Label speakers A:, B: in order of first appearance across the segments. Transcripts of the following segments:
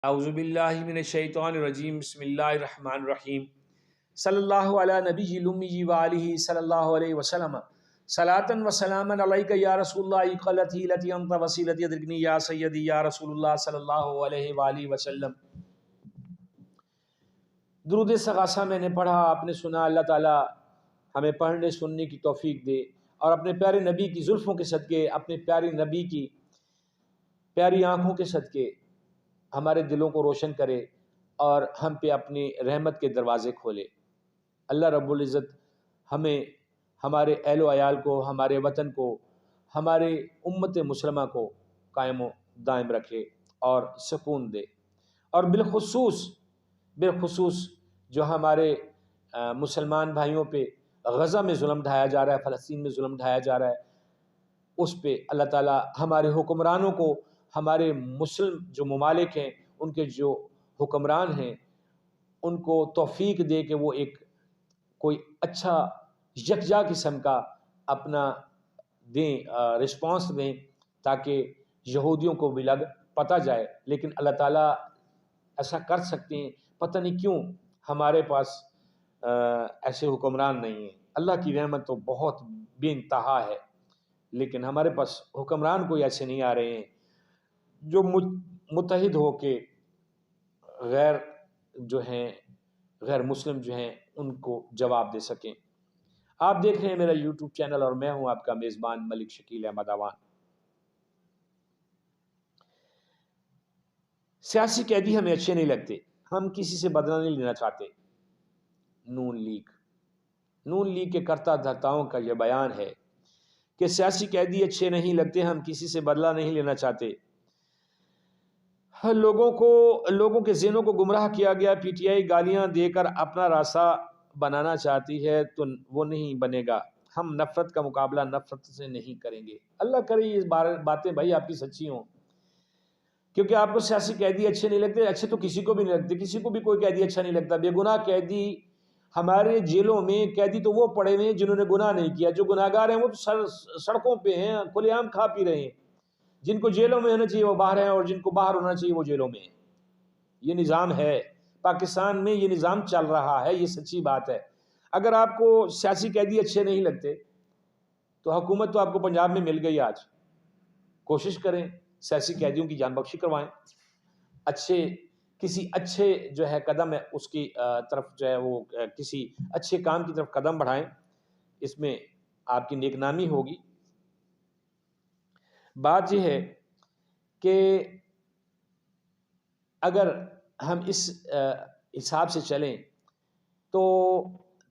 A: اعوذ باللہ من الشیطان الرجیم بسم اللہ الرحمن الرحیم صلی اللہ علی نبی الامی وآلہ صلی اللہ علیہ وسلم صلاۃ و سلاما علیک یا رسول اللہ قلتی لتی انت وسیلتی ادرکنی یا سیدی یا رسول اللہ صلی اللہ علیہ وآلہ وسلم۔ درود استغاثہ میں نے پڑھا، آپ نے سنا، اللہ تعالی ہمیں پڑھنے سننے کی توفیق دے اور اپنے پیارے نبی کی زلفوں کے صدقے، اپنے پیارے نبی کی پیاری آنکھوں کے صدقے ہمارے دلوں کو روشن کرے اور ہم پہ اپنی رحمت کے دروازے کھولے۔ اللہ رب العزت ہمیں، ہمارے اہل و عیال کو، ہمارے وطن کو، ہمارے امت مسلمہ کو قائم و دائم رکھے اور سکون دے، اور بالخصوص جو ہمارے مسلمان بھائیوں پہ غزہ میں ظلم ڈھایا جا رہا ہے، فلسطین میں ظلم ڈھایا جا رہا ہے، اس پہ اللہ تعالی ہمارے حکمرانوں کو، ہمارے مسلم جو ممالک ہیں ان کے جو حکمران ہیں ان کو توفیق دے کہ وہ ایک کوئی اچھا یکجا قسم کا اپنا دیں، رسپانس دیں، تاکہ یہودیوں کو بھی لگ پتہ جائے۔ لیکن اللہ تعالیٰ ایسا کر سکتے ہیں، پتہ نہیں کیوں ہمارے پاس ایسے حکمران نہیں ہیں۔ اللہ کی رحمت تو بہت بے انتہا ہے، لیکن ہمارے پاس حکمران کوئی ایسے نہیں آ رہے ہیں جو متحد ہو کے غیر مسلم جو ہیں ان کو جواب دے سکیں۔ آپ دیکھ رہے ہیں میرا یوٹیوب چینل اور میں ہوں آپ کا میزبان ملک شکیل احمد اوان۔ سیاسی قیدی ہمیں اچھے نہیں لگتے، ہم کسی سے بدلہ نہیں لینا چاہتے۔ نون لیگ کے کرتا دھرتاؤں کا یہ بیان ہے کہ سیاسی قیدی اچھے نہیں لگتے، ہم کسی سے بدلہ نہیں لینا چاہتے۔ لوگوں کے ذہنوں کو گمراہ کیا گیا، پی ٹی آئی گالیاں دے کر اپنا راستہ بنانا چاہتی ہے تو وہ نہیں بنے گا۔ ہم نفرت کا مقابلہ نفرت سے نہیں کریں گے۔ اللہ کرے یہ باتیں بھائی آپ کی سچی ہوں، کیونکہ آپ کو سیاسی قیدی اچھے نہیں لگتے، اچھے تو کسی کو بھی نہیں لگتے، کسی کو بھی کوئی قیدی اچھا نہیں لگتا۔ بے گناہ قیدی ہمارے جیلوں میں، قیدی تو وہ پڑے ہوئے ہیں جنہوں نے گناہ نہیں کیا، جو گناہ گار ہیں وہ تو سڑکوں پہ ہیں، کھلے عام کھا پی رہے ہیں۔ جن کو جیلوں میں ہونا چاہیے وہ باہر ہیں، اور جن کو باہر ہونا چاہیے وہ جیلوں میں ہیں۔ یہ نظام ہے پاکستان میں، یہ نظام چل رہا ہے، یہ سچی بات ہے۔ اگر آپ کو سیاسی قیدی اچھے نہیں لگتے تو حکومت تو آپ کو پنجاب میں مل گئی آج، کوشش کریں سیاسی قیدیوں کی جان بخشی کروائیں، کسی اچھے جو ہے قدم ہے اس کی طرف جو ہے وہ کسی اچھے کام کی طرف قدم بڑھائیں، اس میں آپ کی نیک نامی ہوگی۔ بات یہ ہے کہ اگر ہم اس حساب سے چلیں تو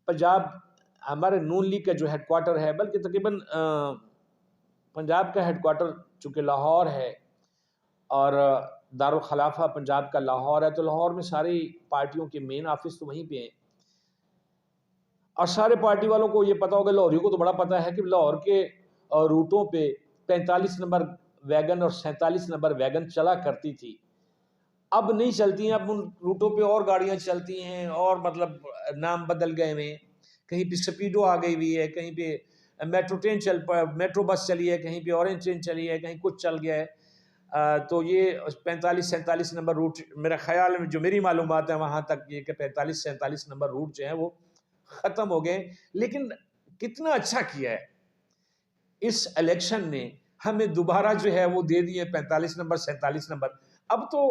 A: پنجاب ہمارے نون لیگ کا جو ہیڈ کوارٹر ہے، بلکہ تقریباً پنجاب کا ہیڈ کوارٹر چونکہ لاہور ہے اور دارالخلافہ پنجاب کا لاہور ہے، تو لاہور میں ساری پارٹیوں کے مین آفس تو وہیں پہ ہیں، اور سارے پارٹی والوں کو یہ پتا ہوگا، لاہوریوں کو تو بڑا پتا ہے کہ لاہور کے روٹوں پہ 45 نمبر ویگن اور 47 نمبر ویگن چلا کرتی تھی، اب نہیں چلتی ہیں۔ اب ان روٹوں پہ اور گاڑیاں چلتی ہیں، اور مطلب نام بدل گئے ہیں، کہیں پہ سپیڈو آ گئی ہوئی ہے، کہیں پہ میٹرو بس چلی ہے، کہیں پہ اورنج ٹرین چلی ہے، کہیں کچھ چل گیا ہے۔ تو یہ 45-47 نمبر روٹ میرا خیال میں، جو میری معلومات ہے وہاں تک یہ کہ 45-47 نمبر روٹ جو ہیں وہ ختم ہو گئے۔ لیکن کتنا اچھا کیا ہے اس الیکشن نے، ہمیں دوبارہ جو ہے وہ دے دیے 45 نمبر 47 نمبر۔ اب تو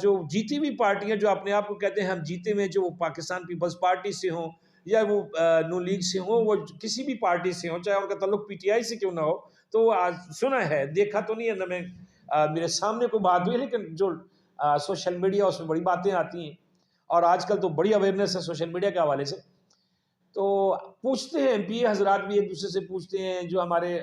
A: جو جیتی ہوئی پارٹیاں جو اپنے آپ کو کہتے ہیں ہم جیتے ہوئے، جو وہ پاکستان پیپلز پارٹی سے ہوں یا وہ نون لیگ سے ہوں، وہ کسی بھی پارٹی سے ہوں، چاہے ان کا تعلق پی ٹی آئی سے کیوں نہ ہو، تو وہ سنا ہے، دیکھا تو نہیں ہے، نہ میں میرے سامنے کوئی بات ہوئی، لیکن جو سوشل میڈیا اس میں بڑی باتیں آتی ہیں، اور آج کل تو بڑی اویئرنیس ہے سوشل میڈیا کے حوالے سے۔ تو پوچھتے ہیں ایم پی اے حضرات بھی ایک دوسرے سے پوچھتے ہیں، جو ہمارے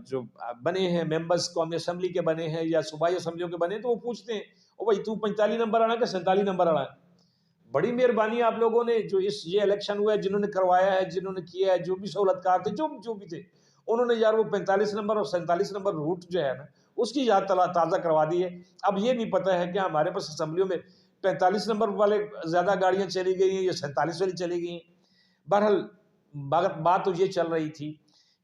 A: جو بنے ہیں ممبرز قومی اسمبلی کے بنے ہیں یا صوبائی اسمبلیوں کے بنے ہیں، تو وہ پوچھتے ہیں او بھائی تو 45 نمبر آنا کہ 47 نمبر آنا ہے؟ بڑی مہربانی آپ لوگوں نے جو یہ الیکشن ہوا ہے، جنہوں نے کروایا ہے، جنہوں نے کیا ہے، جو بھی سہولت کار تھے، جو بھی تھے، انہوں نے یار وہ 45 نمبر اور 47 نمبر روٹ جو ہے نا اس کی یاد تازہ کروا دی ہے۔ اب یہ نہیں پتہ ہے کہ ہمارے پاس اسمبلیوں میں 45 نمبر والے زیادہ گاڑیاں چلی گئی ہیں یا 47 والی چلی گئی ہیں۔ بہرحال بات تو یہ چل رہی تھی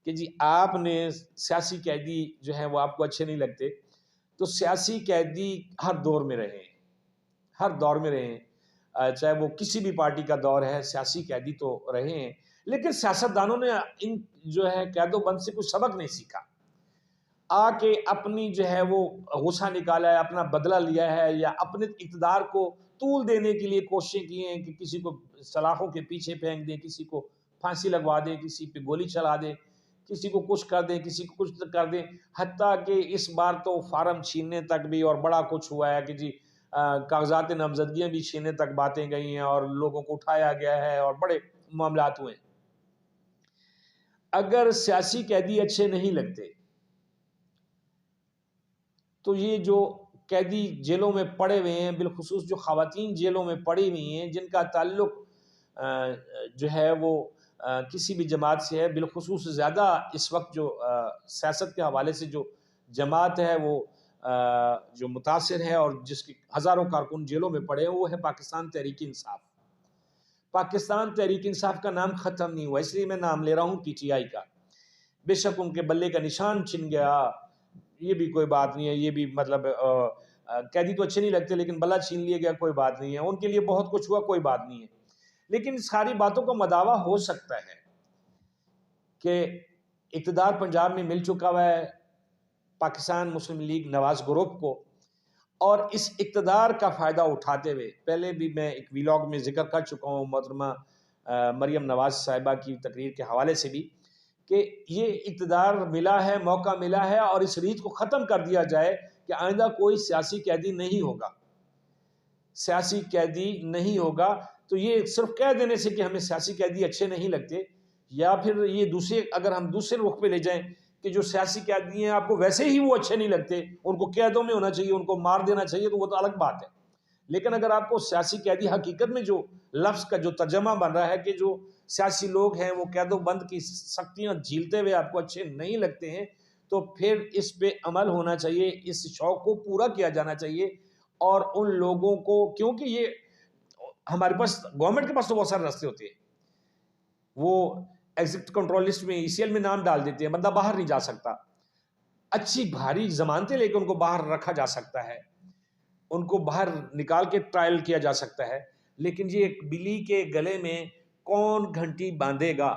A: کہ جی آپ نے سیاسی قیدی جو ہیں وہ آپ کو اچھے نہیں لگتے، تو سیاسی قیدی ہر دور میں رہے ہیں، ہر دور میں رہے ہیں، چاہے وہ کسی بھی پارٹی کا دور ہے، سیاسی قیدی تو رہے ہیں، لیکن سیاستدانوں نے ان جو ہے قید و بند سے کوئی سبق نہیں سیکھا، آ کے اپنی جو ہے وہ غصہ نکالا ہے، اپنا بدلہ لیا ہے، یا اپنے اقتدار کو طول دینے کے لیے کوششیں کی ہیں کہ کسی کو سلاخوں کے پیچھے پھینک دیں، کسی کو پھانسی لگوا دیں، کسی پہ گولی چلا دیں، کسی کو کچھ کر دیں، کسی کو کچھ کر دیں، حتیٰ کہ اس بار تو فارم چھیننے تک بھی اور بڑا کچھ ہوا ہے کہ جی کاغذات نامزدگیاں بھی چھیننے تک باتیں گئی ہیں اور لوگوں کو اٹھایا گیا ہے اور بڑے معاملات ہوئے ہیں۔ اگر سیاسی قیدی اچھے نہیں لگتے تو یہ جو قیدی جیلوں میں پڑے ہوئے ہیں، بالخصوص جو خواتین جیلوں میں پڑی ہوئی ہیں جن کا تعلق جو ہے وہ کسی بھی جماعت سے ہے، بالخصوص زیادہ اس وقت جو سیاست کے حوالے سے جو جماعت ہے وہ جو متاثر ہے اور جس کی ہزاروں کارکن جیلوں میں پڑے ہیں، وہ ہے پاکستان تحریک انصاف۔ پاکستان تحریک انصاف کا نام ختم نہیں ہوا، اس لیے میں نام لے رہا ہوں پی ٹی آئی کا۔ بے شک ان کے بلے کا نشان چھن گیا، یہ بھی کوئی بات نہیں ہے، یہ بھی مطلب قیدی تو اچھے نہیں لگتے لیکن بلہ چھین لیا گیا، کوئی بات نہیں ہے، ان کے لیے بہت کچھ ہوا، کوئی بات نہیں ہے، لیکن ساری باتوں کا مداوع ہو سکتا ہے کہ اقتدار پنجاب میں مل چکا ہوا ہے پاکستان مسلم لیگ نواز گروپ کو، اور اس اقتدار کا فائدہ اٹھاتے ہوئے، پہلے بھی میں ایک ویلاگ میں ذکر کر چکا ہوں محترمہ مریم نواز صاحبہ کی تقریر کے حوالے سے بھی، کہ یہ اقتدار ملا ہے، موقع ملا ہے، اور اس ریت کو ختم کر دیا جائے کہ آئندہ کوئی سیاسی قیدی نہیں ہوگا، سیاسی قیدی نہیں ہوگا۔ تو یہ صرف کہہ دینے سے کہ ہمیں سیاسی قیدی اچھے نہیں لگتے، یا پھر یہ دوسرے اگر ہم دوسرے رخ پہ لے جائیں کہ جو سیاسی قیدی ہیں آپ کو ویسے ہی وہ اچھے نہیں لگتے، ان کو قیدوں میں ہونا چاہیے، ان کو مار دینا چاہیے، تو وہ تو الگ بات ہے۔ لیکن اگر آپ کو سیاسی قیدی حقیقت میں جو لفظ کا جو ترجمہ بن رہا ہے کہ جو سیاسی لوگ ہیں وہ قید و بند کی سختیاں جھیلتے ہوئے آپ کو اچھے نہیں لگتے ہیں، تو پھر اس پہ عمل ہونا چاہیے، اس شوق کو پورا کیا جانا چاہیے، اور ان لوگوں کو، کیونکہ یہ ہمارے پاس گورنمنٹ کے پاس تو بہت سارے راستے ہوتے ہیں، وہ ایگزٹ کنٹرول لسٹ میں ای سی ایل میں نام ڈال دیتے ہیں، بندہ باہر نہیں جا سکتا، اچھی بھاری ضمانتیں لے کے ان کو باہر رکھا جا سکتا ہے، ان کو باہر نکال کے ٹرائل کیا جا سکتا ہے، لیکن یہ ایک بلی کے گلے میں کون گھنٹی باندھے گا،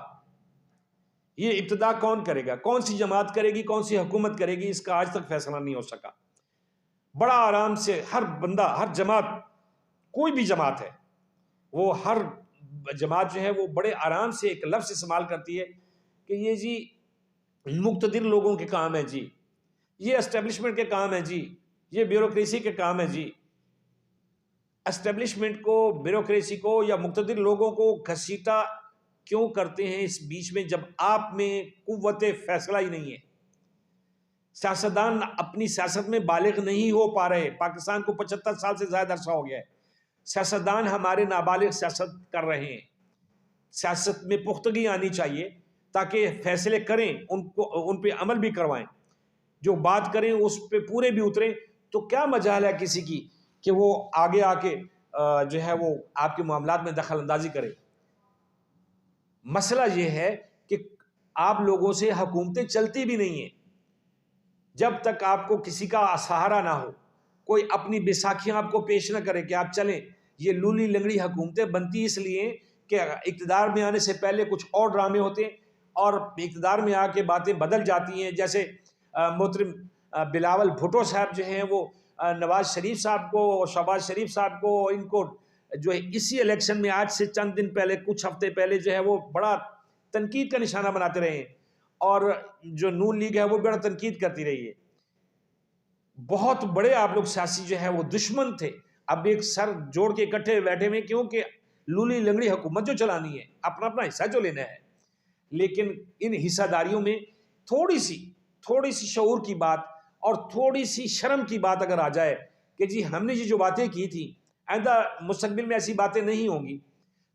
A: یہ ابتدا کون کرے گا، کون سی جماعت کرے گی، کون سی حکومت کرے گی، اس کا آج تک فیصلہ نہیں ہو سکا۔ بڑا آرام سے ہر بندہ، ہر جماعت، کوئی بھی جماعت ہے، وہ ہر جماعت جو ہے وہ بڑے آرام سے ایک لفظ استعمال کرتی ہے کہ یہ جی مقتدر لوگوں کے کام ہے جی، یہ اسٹیبلشمنٹ کے کام ہے جی، یہ بیوروکریسی کے کام ہے جی۔ اسٹیبلشمنٹ کو، بیوروکریسی کو یا مقتدر لوگوں کو گھسیٹا کیوں کرتے ہیں اس بیچ میں، جب آپ میں قوت فیصلہ ہی نہیں ہے؟ سیاستدان اپنی سیاست میں بالغ نہیں ہو پا رہے، پاکستان کو 75 سال سے زیادہ عرصہ ہو گیا ہے، سیاستدان ہمارے نابالغ سیاست کر رہے ہیں۔ سیاست میں پختگی آنی چاہیے تاکہ فیصلے کریں، ان پہ عمل بھی کروائیں، جو بات کریں اس پہ پورے بھی اتریں۔ تو کیا مجال ہے کسی کی کہ وہ آگے آ کے جو ہے وہ آپ کے معاملات میں دخل اندازی کرے؟ مسئلہ یہ ہے کہ آپ لوگوں سے حکومتیں چلتی بھی نہیں ہیں جب تک آپ کو کسی کا سہارا نہ ہو، کوئی اپنی بیساکھیاں آپ کو پیش نہ کرے کہ آپ چلیں۔ یہ لولی لنگڑی حکومتیں بنتی اس لیے کہ اقتدار میں آنے سے پہلے کچھ اور ڈرامے ہوتے ہیں اور اقتدار میں آ کے باتیں بدل جاتی ہیں، جیسے محترم بلاول بھٹو صاحب جو ہیں وہ نواز شریف صاحب کو اور شہباز شریف صاحب کو، ان کو جو ہے اسی الیکشن میں آج سے چند دن پہلے، کچھ ہفتے پہلے جو ہے وہ بڑا تنقید کا نشانہ بناتے رہے ہیں، اور جو نون لیگ ہے وہ بڑا تنقید کرتی رہی ہے۔ بہت بڑے آپ لوگ سیاسی جو ہے وہ دشمن تھے، اب ایک سر جوڑ کے اکٹھے بیٹھے ہوئے، کیونکہ لولی لنگڑی حکومت جو چلانی ہے، اپنا اپنا حصہ جو لینا ہے، لیکن ان حصہ داریوں میں تھوڑی سی شعور کی بات اور تھوڑی سی شرم کی بات اگر آ جائے کہ جی ہم نے جو باتیں کی تھیں آئندہ مستقبل میں ایسی باتیں نہیں ہوں گی،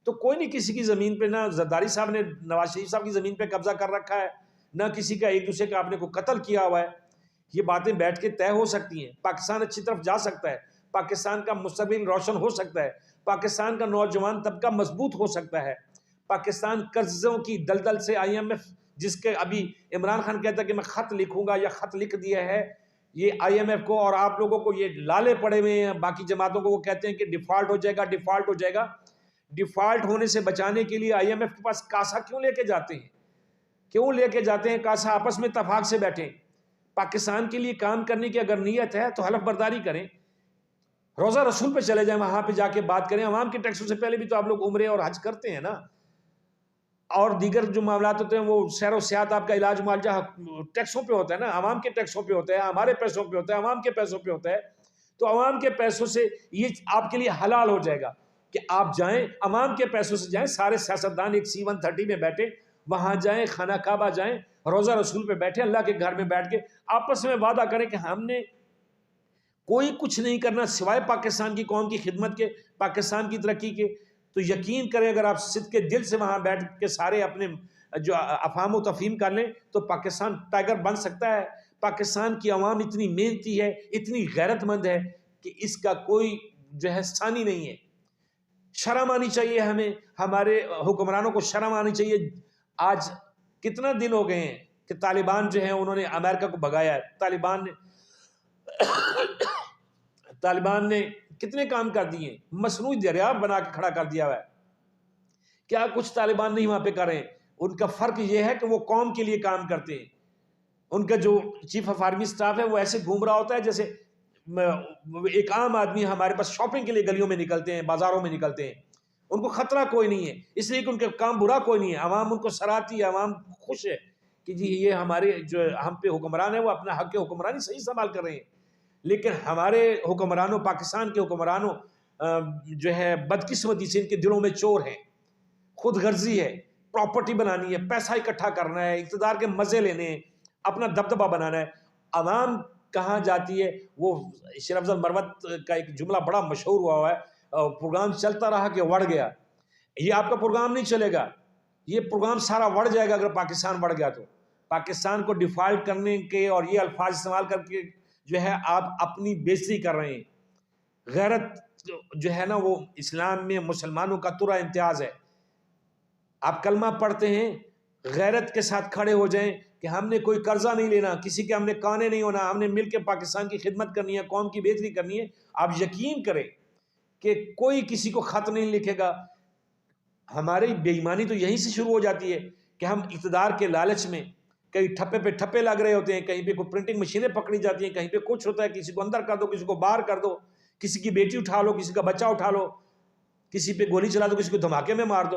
A: تو کوئی نہیں کسی کی زمین پہ، نہ زرداری صاحب نے نواز شریف صاحب کی زمین پہ قبضہ کر رکھا ہے، نہ کسی کا ایک دوسرے کا آپ نے کو قتل کیا ہوا ہے، یہ باتیں بیٹھ کے طے ہو سکتی ہیں، پاکستان اچھی طرف جا سکتا ہے، پاکستان کا مستقبل روشن ہو سکتا ہے، پاکستان کا نوجوان طبقہ مضبوط ہو سکتا ہے، پاکستان قرضوں کی دلدل سے، IMF جس کے ابھی عمران خان کہتا ہے کہ میں خط لکھوں گا یا خط لکھ دیا ہے، یہ آئی ایم ایف کو اور آپ لوگوں کو یہ لالے پڑے ہوئے ہیں، باقی جماعتوں کو وہ کہتے ہیں کہ ڈیفالٹ ہو جائے گا، ڈیفالٹ ہو جائے گا. ڈیفالٹ ہونے سے بچانے کے لیے آئی ایم ایف کے پاس کاسا کیوں لے کے جاتے ہیں؟ کیوں لے کے جاتے ہیں کاسا؟ آپس میں اتفاق سے بیٹھیں. پاکستان کے لیے کام کرنے کی اگر نیت ہے تو حلف برداری کریں، روزہ رسول پہ چلے جائیں، وہاں پہ جا کے بات کریں. عوام کے ٹیکسوں سے پہلے بھی تو آپ لوگ عمرے اور حج کرتے ہیں نا، اور دیگر جو معاملات ہوتے ہیں وہ سیر و سیاحت، آپ کا علاج معالجہ ٹیکسوں پہ ہوتا ہے نا، عوام کے ٹیکسوں پہ ہوتا ہے، ہمارے پیسوں پہ ہوتا ہے، عوام کے پیسوں پہ ہوتا ہے. تو عوام کے پیسوں سے یہ آپ کے لیے حلال ہو جائے گا کہ آپ جائیں، عوام کے پیسوں سے جائیں. سارے سیاستدان ایک C-130 میں بیٹھے، وہاں جائیں، خانہ کعبہ جائیں، روزہ رسول پہ بیٹھے، اللہ کے گھر میں بیٹھ کے آپس میں وعدہ کریں کہ ہم نے کوئی کچھ نہیں کرنا سوائے پاکستان کی قوم کی خدمت کے، پاکستان کی ترقی کے. تو یقین کریں اگر آپ صدق کے دل سے وہاں بیٹھ کے سارے اپنے جو افہام و تفہیم کر لیں تو پاکستان ٹائگر بن سکتا ہے. پاکستان کی عوام اتنی محنتی ہے، اتنی غیرت مند ہے کہ اس کا کوئی جو ہے ثانی نہیں ہے. شرم آنی چاہیے ہمیں، ہمارے حکمرانوں کو شرم آنی چاہیے. آج کتنا دن ہو گئے ہیں کہ طالبان جو ہیں انہوں نے امریکہ کو بھگایا ہے. طالبان نے کتنے کام کر دیے، مصنوعی دریا بنا کے کھڑا کر دیا ہوا ہے. کیا کچھ طالبان نہیں وہاں پہ کر رہے ہیں. ان کا فرق یہ ہے کہ وہ قوم کے لیے کام کرتے ہیں. ان کا جو چیف آف آرمی سٹاف ہے وہ ایسے گھوم رہا ہوتا ہے جیسے ایک عام آدمی ہمارے پاس شاپنگ کے لیے گلیوں میں نکلتے ہیں، بازاروں میں نکلتے ہیں. ان کو خطرہ کوئی نہیں ہے، اس لیے کہ ان کا کام برا کوئی نہیں ہے. عوام ان کو سراہتی ہے، عوام خوش ہے کہ جی یہ ہمارے جو ہم پہ حکمران ہیں وہ اپنا حق حکمرانی صحیح استعمال کر رہے ہیں. لیکن ہمارے حکمرانوں، پاکستان کے حکمرانوں جو ہے بدقسمتی سے ان کے دلوں میں چور ہیں، خود غرضی ہے، پراپرٹی بنانی ہے، پیسہ اکٹھا کرنا ہے، اقتدار کے مزے لینے ہیں، اپنا دبدبہ بنانا ہے. عوام کہاں جاتی ہے؟ وہ شیر افضل مروت کا ایک جملہ بڑا مشہور ہوا ہے، پروگرام چلتا رہا کہ وڑ گیا. یہ آپ کا پروگرام نہیں چلے گا، یہ پروگرام سارا وڑ جائے گا اگر پاکستان وڑ گیا تو. پاکستان کو ڈیفالٹ کرنے کے اور یہ الفاظ استعمال کر کے جو ہے آپ اپنی بےزتی کر رہے ہیں. غیرت جو ہے نا وہ اسلام میں مسلمانوں کا ترا امتیاز ہے. آپ کلمہ پڑھتے ہیں، غیرت کے ساتھ کھڑے ہو جائیں کہ ہم نے کوئی قرضہ نہیں لینا، کسی کے ہم نے کانے نہیں ہونا، ہم نے مل کے پاکستان کی خدمت کرنی ہے، قوم کی بہتری کرنی ہے. آپ یقین کریں کہ کوئی کسی کو خط نہیں لکھے گا. ہماری بے ایمانی تو یہیں سے شروع ہو جاتی ہے کہ ہم اقتدار کے لالچ میں کہیں ٹھپے پہ ٹھپے لگ رہے ہوتے ہیں، کہیں پہ کوئی پرنٹنگ مشینیں پکڑی جاتی ہیں، کہیں پہ کچھ ہوتا ہے، کسی کو اندر کر دو، کسی کو باہر کر دو، کسی کی بیٹی اٹھا لو، کسی کا بچہ اٹھا لو، کسی پہ گولی چلا دو، کسی کو دھماکے میں مار دو.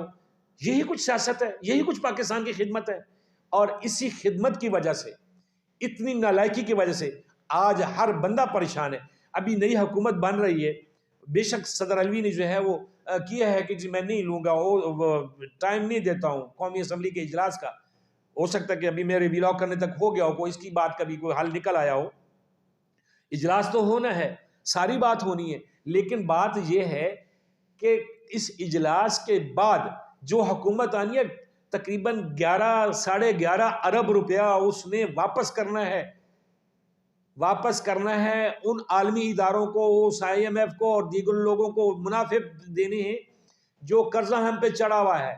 A: یہی کچھ سیاست ہے، یہی کچھ پاکستان کی خدمت ہے. اور اسی خدمت کی وجہ سے، اتنی نالائکی کی وجہ سے آج ہر بندہ پریشان ہے. ابھی نئی حکومت بن رہی ہے، بے شک صدر علوی نے جو ہے وہ کیا ہے کہ جی میں نہیں لوں گا، وہ ٹائم نہیں دیتا ہوں قومی اسمبلی کے اجلاس کا. ہو سکتا ہے کہ ابھی میرے ویلاگ کرنے تک ہو گیا ہو، کوئی اس کی بات کبھی کوئی حل نکل آیا ہو. اجلاس تو ہونا ہے، ساری بات ہونی ہے، لیکن بات یہ ہے کہ اس اجلاس کے بعد جو حکومت آنی ہے تقریباً 11-11.5 ارب روپیہ اس نے واپس کرنا ہے. واپس کرنا ہے ان عالمی اداروں کو، اس آئی ایم ایف کو اور دیگر لوگوں کو منافع دینے ہیں جو قرضہ ہم پہ چڑھا ہوا ہے.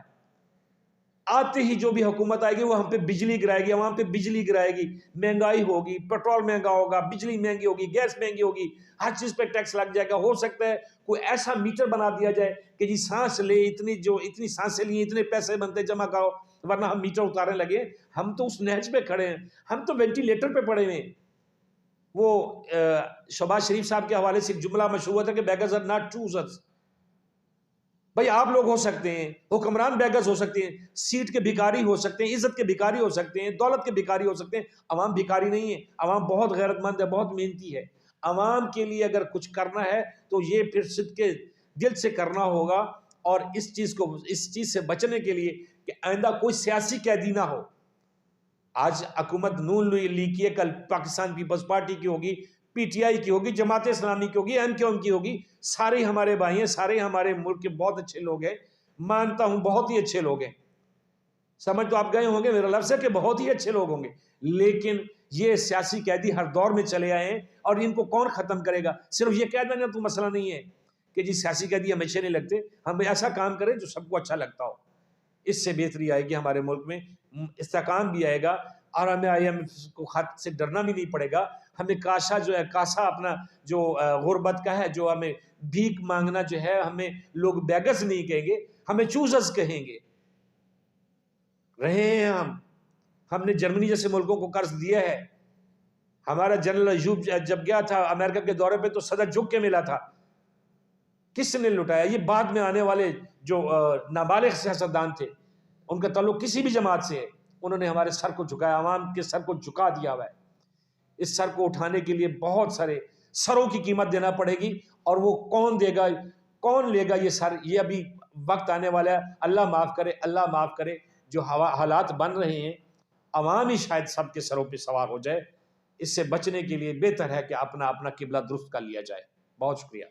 A: آتے ہی جو بھی حکومت آئے گی وہ ہم پہ بجلی گرائے گی، عوام پہ بجلی گرائے گی، مہنگائی ہوگی، پیٹرول مہنگا ہوگا، بجلی مہنگی ہوگی، گیس مہنگی ہوگی، ہر چیز پہ ٹیکس لگ جائے گا. ہو سکتا ہے کوئی ایسا میٹر بنا دیا جائے کہ جی سانس لے، اتنی سانسیں لی، اتنے پیسے بنتے جمع کرو، ورنہ ہم میٹر اتارنے لگے. ہم تو اس نہج پہ کھڑے ہیں، ہم تو وینٹیلیٹر پہ پڑے ہوئے ہیں. وہ شہباز شریف صاحب کے حوالے سے ایک جملہ مشہور تھا کہ بیگرز آر ناٹ چوزرز. بھائی آپ لوگ ہو سکتے ہیں، حکمران بیگرز ہو سکتے ہیں، سیٹ کے بھکاری ہو سکتے ہیں، عزت کے بھکاری ہو سکتے ہیں، دولت کے بھکاری ہو سکتے ہیں. عوام بھکاری نہیں ہے، عوام بہت غیرت مند ہے، بہت محنتی ہے. عوام کے لیے اگر کچھ کرنا ہے تو یہ پھر صدق کے دل سے کرنا ہوگا. اور اس چیز سے بچنے کے لیے کہ آئندہ کوئی سیاسی قیدی نہ ہو. آج حکومت نون لیگ کی ہے، کل پاکستان پیپلز پارٹی کی ہوگی، پی ٹی آئی کی ہوگی، جماعت اسلامی کی ہوگی، ایم کیو ایم کی ہوگی. سارے ہمارے بھائی ہیں، سارے ہمارے ملک کے بہت اچھے لوگ ہیں، مانتا ہوں بہت ہی اچھے لوگ ہیں. سمجھ تو آپ گئے ہوں گے، میرا لفظ ہے کہ بہت ہی اچھے لوگ ہوں گے. لیکن یہ سیاسی قیدی ہر دور میں چلے آئے ہیں اور ان کو کون ختم کرے گا؟ صرف یہ کہہ دینا تو مسئلہ نہیں ہے کہ جی سیاسی قیدی ہمیشہ نہیں لگتے. ہم ایسا کام کریں جو سب کو اچھا لگتا ہو. اس سے بہتری آئے گی ہمارے ملک میں، استحکام بھی آئے گا، اور ہمیں آئی ایم ایف کو خط سے ڈرنا بھی نہیں پڑے گا. ہمیں کاشا جو ہے کاسا اپنا جو غربت کا ہے، جو ہمیں بھیک مانگنا جو ہے، ہمیں لوگ بیگس نہیں کہیں گے، ہمیں چوزرز کہیں گے. رہے ہیں ہم نے جرمنی جیسے ملکوں کو قرض دیا ہے. ہمارا جنرل ایوب جب گیا تھا امریکہ کے دورے پہ تو صدر جھک کے ملا تھا. کس نے لٹایا؟ یہ بعد میں آنے والے جو نابالغ سیاستدان تھے، ان کا تعلق کسی بھی جماعت سے ہے، انہوں نے ہمارے سر کو جھکایا، عوام کے سر کو جھکا دیا ہوا ہے. اس سر کو اٹھانے کے لیے بہت سارے سروں کی قیمت دینا پڑے گی، اور وہ کون دے گا، کون لے گا یہ سر، یہ ابھی وقت آنے والا ہے. اللہ معاف کرے، اللہ معاف کرے. جو حالات بن رہے ہیں، عوام ہی شاید سب کے سروں پہ سوار ہو جائے. اس سے بچنے کے لیے بہتر ہے کہ اپنا قبلہ درست کر لیا جائے. بہت شکریہ.